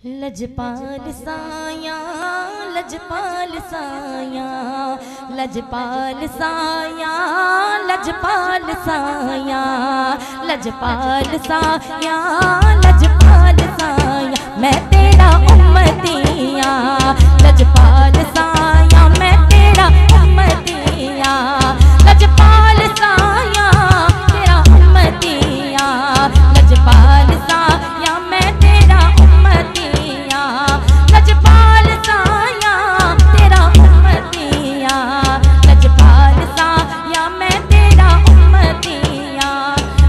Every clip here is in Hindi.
लजपाल साया लजपाल साया लजपाल साया लजपाल साया लजपाल साया लजपाल साया मैं तेरा उम्मतिया लजपाल साया मैं तेरा उम्मतिया लजपाल साया तेरा उम्मतिया लजपाल साया मैं तेरा उम्मतिया लजपाल साया तेरा उम्मतिया लजपाल साया मैं तेरा उम्मतिया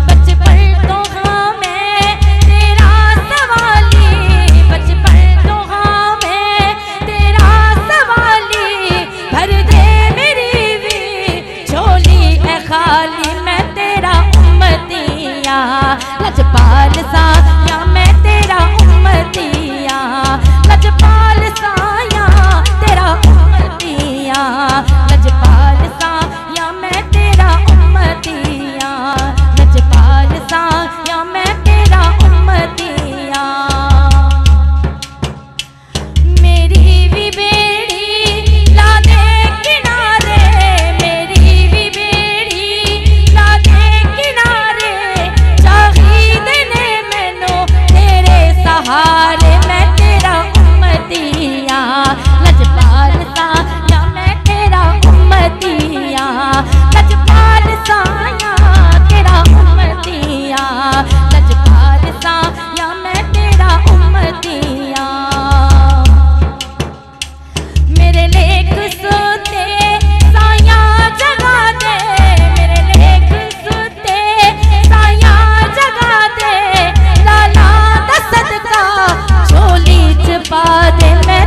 बचपन तो हाँ मैं तेरा सवाली बचपन तो हाँ मैं तेरा सवाली भर दे मेरी भी झोली है खाली मैं तेरा उम्मतिया लजपाल साया मैं तेरा उम्मतिया लजपाल साया तेरा उम्मतिया लजपाल साया मैं तेरा उम्मतिया लजपाल साया मैं तेरा उम्मतिया मेरी भी बेड़ी ला दे किनारे मेरी भी बेड़ी ला दे किनारे चाहिद ने मैनू तेरे सहारे मैं तेरा उम्मतिया लजपाल साया मैं तेरा उम्मतिया लजपाल साया तेरा उम्मतिया लजपाल साया मैं तेरा उम्मतिया मेरे लेख सोते साया जगा दे मेरे लेख सोते साया जगा दे लाला दा सदका झोली च पा दे मैं